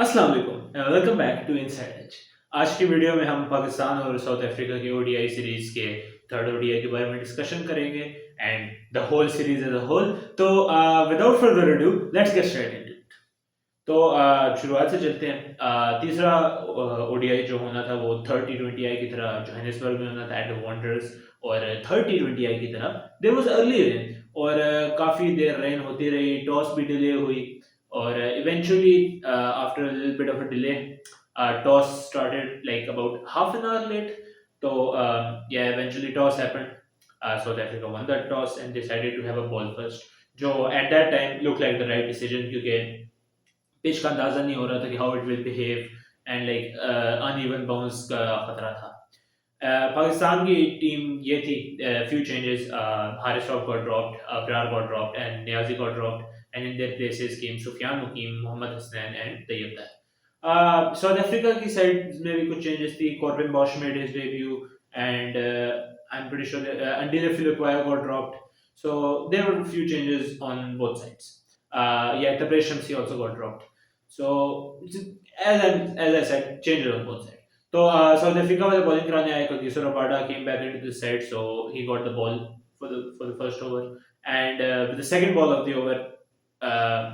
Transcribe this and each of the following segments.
अस्सलाम वालेकुम welcome back to Inside Edge. आज की वीडियो में हम पाकिस्तान और साउथ अफ्रीका की ओडीआई सीरीज के थर्ड ओडीआई के बारे में डिस्कशन करेंगे and the whole series as a whole. तो without further ado let's get started. तो शुरुआत से चलते हैं। तीसरा ओडीआई जो होना था वो थर्ड टी20 आई की तरह जोहानिसबर्ग में होना था एट द वंडर्स, और थर्ड टी20 आई की तरह देयर वाज अर्ली रेन, और काफ़ी देर रेन होती रही, टॉस भी डिले हुई, और eventually after a little bit of a delay toss started like about half an hour late. तो yeah, eventually toss happened. South Africa won the toss and decided to have a ball first, जो at that time looked like the right decision क्योंकि pitch का अंदाजा नहीं हो रहा था कि how it will behave, and like uneven bounce का खतरा था। पाकिस्तान की टीम ये थी, few changes, Haris Rauf got dropped, Abrar got dropped and Niazi got dropped, and in their places came Sufyan Mukim, Mohammad Hasnain and Tayyib Tahir. South Africa की side में भी कुछ चेंजेस थी। Corbin Bosch made his debut and I am pretty sure Andile Phehlukwayo got dropped. So there were a few changes on both sides. Yeah, Tabrez Shamsi also got dropped. So as I said, changes on both sides. So South Africa was bowling कराने आए, Kagiso Rabada came back into the side, so he got the ball for the first over, and with the second ball of the over,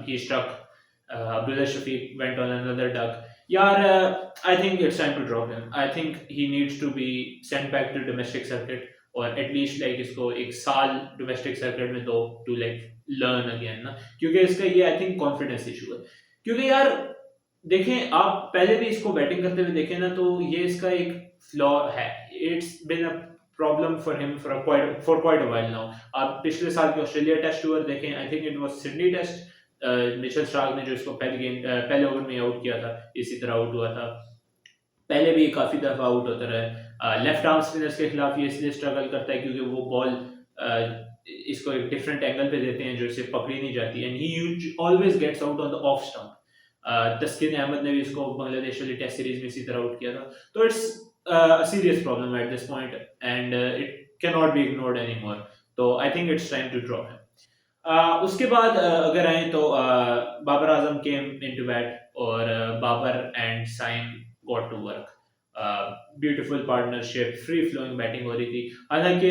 he struck. Abdullah Shafiq went on another duck. Yeah, I think it's time to drop him. I think he needs to be sent back to domestic circuit, or at least like इसको एक साल domestic circuit में दो to like learn again ना, क्योंकि इसका ये I think confidence issue है। क्योंकि यार देखें, आप पहले भी इसको बैटिंग करते हुए देखें ना, तो ये इसका एक फ्लॉ है। It's been a problem for him for quite a while now. आप पिछले साल के ऑस्ट्रेलिया टेस्ट टूर देखें, I think it was Sydney test, Mitchell Starc ने जो इसको पहले ओवर में आउट किया था, इसी तरह आउट हुआ था। पहले भी काफी दफा आउट होता रहा है। लेफ्ट आर्म स्पिनर्स के खिलाफ ये इसलिए स्ट्रगल करता है क्योंकि वो बॉल इसको एक डिफरेंट एंगल पे देते हैं जो इसे पकड़ी नहीं जाती, and he always gets out on the off stump. Taskin Ahmed ने भी इसको बांग्लादेश वाली टेस्ट सीरीज में इसी तरह आउट किया था। तो it's a serious problem at this point, and it can not be ignored any more. तो I think it's time to drop him. उसके बाद अगर आए तो Babar Azam came into bat, और Babar and Saim got to work. Beautiful partnership, free flowing batting हो रही थी। हालांकि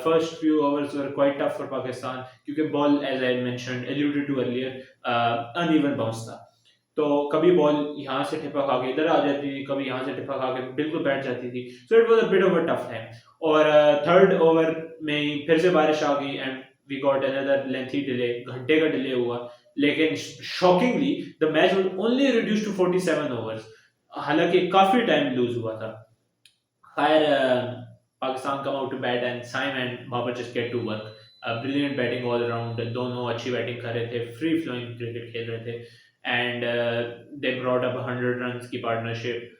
first few overs were quite tough for Pakistan क्योंकि ball, as I mentioned alluded to earlier, uneven bounce था। तो कभी बॉल यहाँ से टिपा खा के इधर आ जाती थी, कभी यहाँ से टिपा खा के बिल्कुल बैठ जाती थी। So it was a bit of a tough time. और थर्ड ओवर में ही फिर से बारिश आ गई and we got another lengthy delay, घंटे का डिले हुआ। लेकिन shockingly the match was only reduced to 47 overs, हालांकि काफी टाइम लूज हुआ था। खैर, Pakistan come out to bat and Saim and Babar just get to work. Brilliant batting all around, दोनों अच्छी बैटिंग कर रहे थे, फ्री फ्लोइंग क्रिकेट खेल रहे थे, and they brought up 100 runs की partnership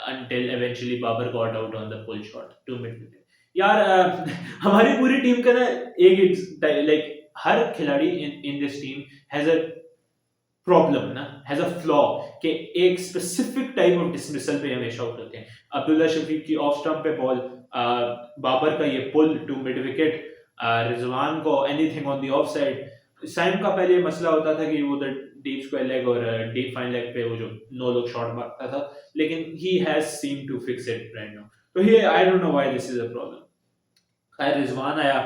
until eventually Babar got out on the pull shot to mid wicket. यार हमारी पूरी टीम का ना एक लाइक हर खिलाड़ी in this team has a problem ना, हैज अ फ्लॉ, कि एक स्पेसिफिक टाइप ऑफ डिसमिसल पे हमेशा आउट होते हैं। अब्दुल्ला शफीक की ऑफ स्टंप पे बॉल, बाबर का ये pull to mid wicket, Rizwan को anything on the off side. Saim का पहले मसला होता था कि वो डीप स्क्वायर लेग और डीप फाइन लेग पे वो जो नो लुक शॉट मारता था, लेकिन he has seem to fix it right now. तो he, I don't know why this is a problem. खैर, रिजवान आया,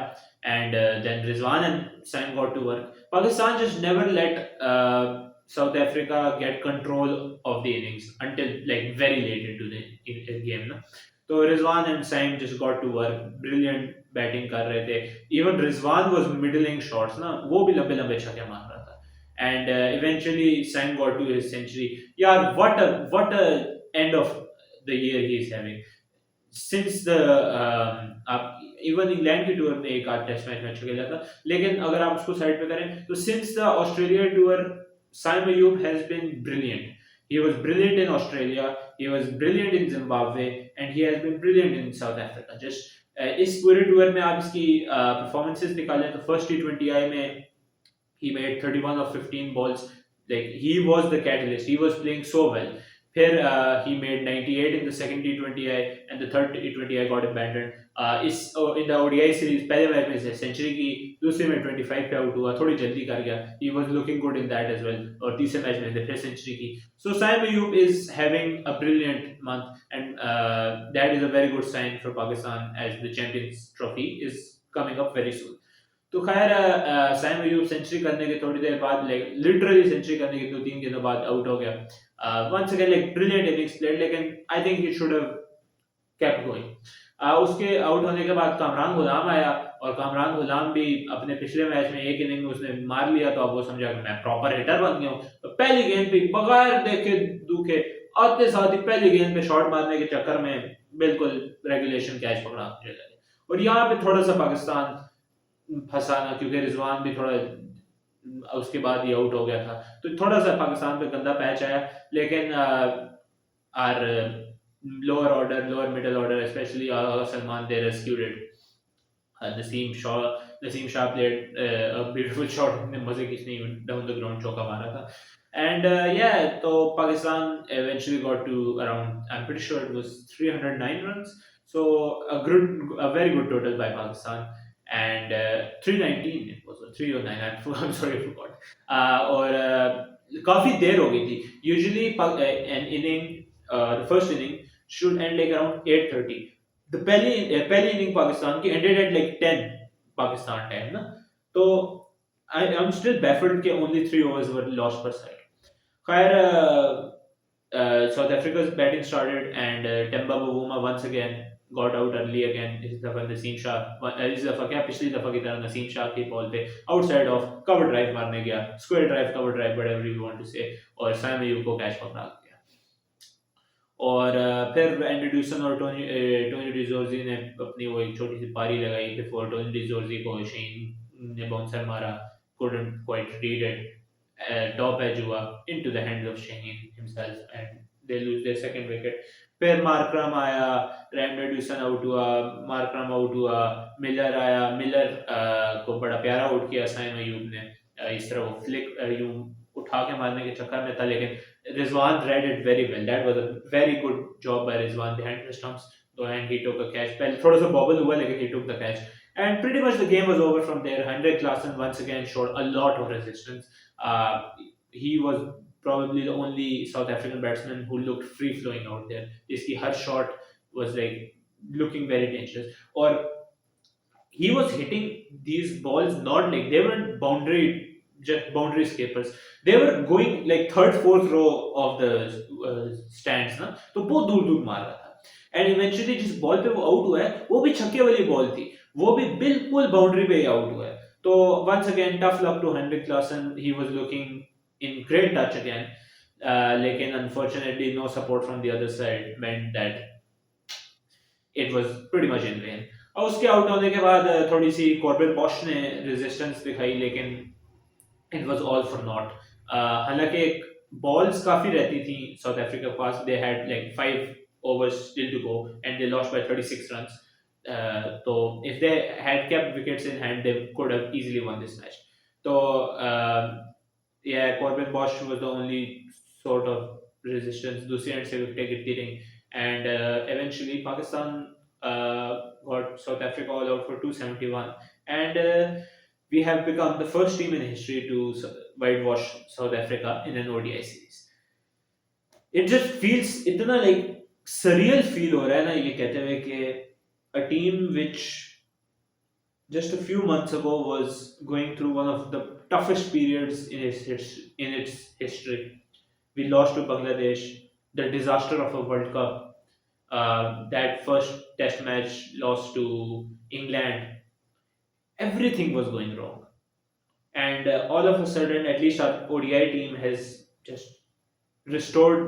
and then Rizwan and Saim got to work. Pakistan just never let South Africa get control of the innings until like very late into the game ना। तो Rizwan and Saim just got to work, brilliant batting कर रहे थे। Even Rizwan was middling shots ना, वो भी लंबे लंबे छक्के मार रहा था, and eventually Saim got to his century. यार what a end of the year he is having. Since the आप इवन इंग्लैंड के टूर में एक आध टेस्ट मैच में अच्छा खेला था, लेकिन अगर आप उसको साइड पे करें तो since the Australia tour Saim Ayub has been brilliant. He was brilliant in Australia, he was brilliant in Zimbabwe, and he has been brilliant in South Africa. Just इस पूरे टूर में आप इसकी परफॉर्मेंसेस निकालें तो फर्स्ट T20I में he made 31 of 15 balls, like he was the catalyst, he was playing so well. फिर he made 98 in the second T20I and the third T20I got abandoned. इस इन द ओडीआई सीरीज पहले match में century की, दूसरे में 25 पे out हुआ, थोड़ी जल्दी कर गया, he was looking good in that as well, और तीसरे मैच में फिर सेंचुरी की. So Saim Ayub is having a brilliant month and that is a very good sign for Pakistan as the Champions Trophy is coming up very soon. तो खैर Saim Ayub century करने के थोड़ी देर बाद, लाइक लिटरली सेंचुरी करने के 2-3 दिनों बाद आउट हो गया. Once again like brilliant innings played, लेकिन I think he should have kept going. उसके आउट होने के बाद कामरान गुलाम आया, और कामरान गुलाम भी अपने पिछले मैच में एक इनिंग में उसने मार लिया, तो अब वो समझा कि मैं प्रॉपर हिटर बन गया हूँ. तो पहली गेंद पे बगैर देखे दुखे आते साथ ही पहली गेंद पे शॉट मारने के चक्कर में बिल्कुल रेगुलेशन कैच पकड़ा मुझे लगे. और यहाँ पे थोड़ा सा पाकिस्तान फंसाना, क्योंकि रिजवान भी थोड़ा उसके बाद ही आउट हो गया था, तो थोड़ा सा पाकिस्तान पे गंदा पैच आया. लेकिन are lower order, lower middle order, especially Salman, they rescued it. Naseem Shah played a beautiful shot. अपने मजे किसने down the ground चौका मारा था. And yeah, so Pakistan eventually got to around, I'm pretty sure it was 309 runs. So a very good total by Pakistan. And 319 it was, or 309. I'm sorry, I forgot. और काफी देर हो गई थी. Usually an inning, the first inning should end like around 8:30. The पहली inning Pakistan की ended at like 10 Pakistan time ना. तो I'm still baffled कि only 3 overs were lost per side. खैर South Africa's batting started and Temba Bavuma once again got out early again. इस दफा नसीम शाह, इस दफा क्या पिछली दफा की तरह नसीम शाह की बॉल पे आउटसाइड ऑफ कवर ड्राइव मारने गया, square drive, cover drive, whatever you want to say, और साइम अयूब को कैच पकड़ा गया. और फिर एंड्रयूसन और टोनी डिजोर्जी ने अपनी वो एक छोटी सी पारी लगाई बिफोर टोनी डिजोर्जी को शेन ने बाउंसर मारा, couldn't quite read it. Top edge हुआ into the hands of Shaheen himself and they lose their second wicket. फिर मार्करम आया, एंड्रयूसन आउट हुआ, मार्करम आउट हुआ, मिलर आया, मिलर को बड़ा प्यारा आउट किया साइम अयूब ने. इस तरह वो फ्लिक यूं उठा के मारने के चक्कर में था, लेकिन Rizwan read it very well. That was a very good job by Rizwan behind the stumps. And he took a catch. Well, थोड़ा सा bobble हुआ, लेकिन he took the catch. And pretty much the game was over from there. Henrik Larsson once again showed a lot of resistance. He was probably the only South African batsman who looked free flowing out there. His her shot was like looking very dangerous. Or he was hitting these balls not like they weren't boundary escapers. They were going like third, fourth row of the stands ना, तो बहुत दूर दूर मार रहा था. And eventually जिस ball पे वो आउट हुआ है वो भी छक्के वाली बॉल थी, वो भी बिल्कुल बाउंड्री पे आउट हुआ है. तो once again tough luck to Heinrich Klaasen, he was looking in great touch again, लेकिन unfortunately no support from the other side meant that it was pretty much in vain. और उसके out होने के बाद थोड़ी सी कॉर्बेट बॉश ने resistance दिखाई, लेकिन it was all for naught. हालांकि बॉल्स काफी रहती थी साउथ अफ्रीका के पास. They had like 5 overs still to go and they lost by 36 runs. So if they had kept wickets in hand, they could have easily won this match. So yeah, Corbin Bosch was the only sort of resistance. दूसरी and से wicket गिरती रही and eventually Pakistan got South Africa all out for 271 and we have become the first team in history to whitewash South Africa in an ODI series. It just feels इतना like surreal feel हो रहा है ना ये कहते हुए कि a team which just a few months ago was going through one of the toughest periods in its history. We lost to Bangladesh, the disaster of a World Cup, that first test match lost to England. Everything was going wrong. And all of a sudden, at least our ODI team has just restored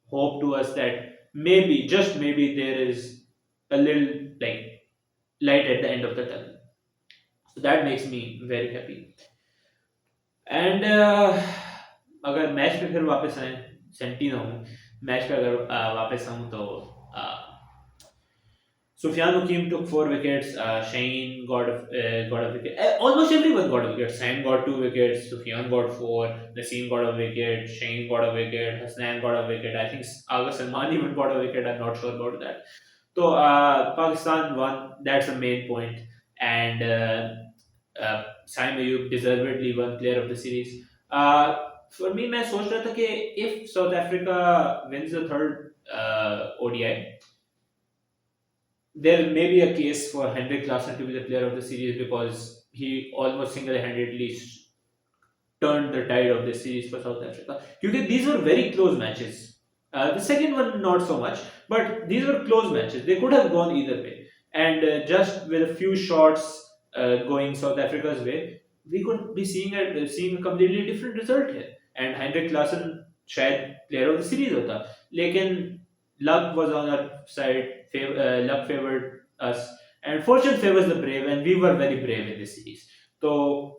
hope to us that maybe, just maybe, there is a little like light at the end of the tunnel. So that makes me very happy. And अगर match पे फिर वापस आए, senti ना हूँ, match पे अगर वापस आऊँ तो Sufyan Hakim took 4 wickets. Shane got a wicket. Almost everyone got a wicket. Sam got 2 wickets. Sufyan got four. Naseem got a wicket. Shane got a wicket. Hasnan got a wicket. I think Aga Salman even got a wicket. I'm not sure about that. So Pakistan won. That's the main point. And Saim Ayub deservedly won Player of the Series. For me, मैं सोच रहा था कि if South Africa wins the third ODI, there may be a case for Henrik Larsson to be the Player of the Series because he almost single-handedly turned the tide of the series for South Africa. Because these were very close matches. The second one, not so much, but these were close matches. They could have gone either way. And just with a few shots going South Africa's way, we could be seeing a completely different result here. And Heinrich Larsson शायद player of the series होता. लेकिन luck was on our side. Luck favored us, and fortune favors the brave, and we were very brave in this series. So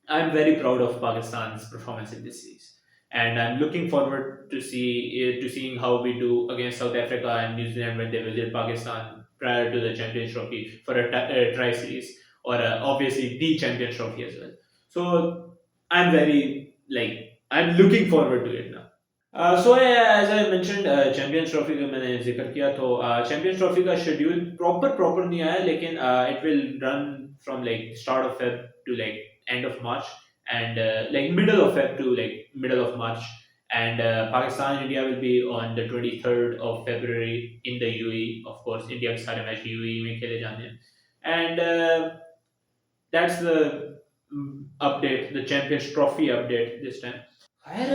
I'm very proud of Pakistan's performance in this series, and I'm looking forward to seeing how we do against South Africa and New Zealand when they visit Pakistan prior to the Champions Trophy for a try series or obviously the Champions Trophy as well. So I'm very I'm looking forward to it now. As I mentioned, champions trophy का मैंने जिक्र किया तो champions trophy का schedule proper नहीं आया लेकिन it will run from like start of Feb two like end of March and like middle of Feb to like middle of March, and Pakistan India will be on the 23rd of February in the UAE. Of course, India के सारे match UAE में खेले जाने हैं, and that's the update, the Champions Trophy update this time. खैर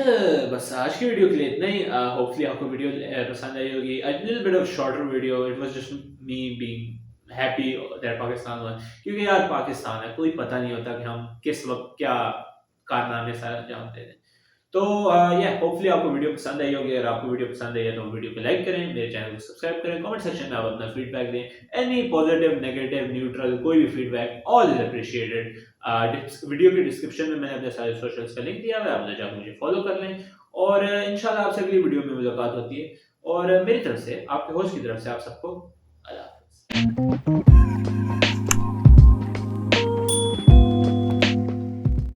बस आज की वीडियो के लिए इतना ही. होपफुली आपको वीडियो पसंद आई होगी. A little bit of shorter video. It was just me being happy that Pakistan won, क्योंकि यार पाकिस्तान है, कोई पता नहीं होता कि हम किस वक्त क्या कारनामे सर अंजाम दे दें. तो या होपफुली आपको वीडियो पसंद आई होगी. अगर आपको वीडियो पसंद आई है तो वीडियो को लाइक करें, मेरे चैनल को सब्सक्राइब करें, कमेंट सेक्शन में आप अपना फीडबैक दें. एनी पॉजिटिव, नेगेटिव, न्यूट्रल, कोई भी feedback, all is appreciated. Video के डिस्क्रिप्शन में मैंने अपने सारे सोशल्स का लिंक दिया हुआ है, आप जाकर मुझे फॉलो कर लें. और इंशाल्लाह आपसे अगली वीडियो में मुलाकात होती है. और मेरी तरफ से, आपके होस्ट की तरफ से आप सबको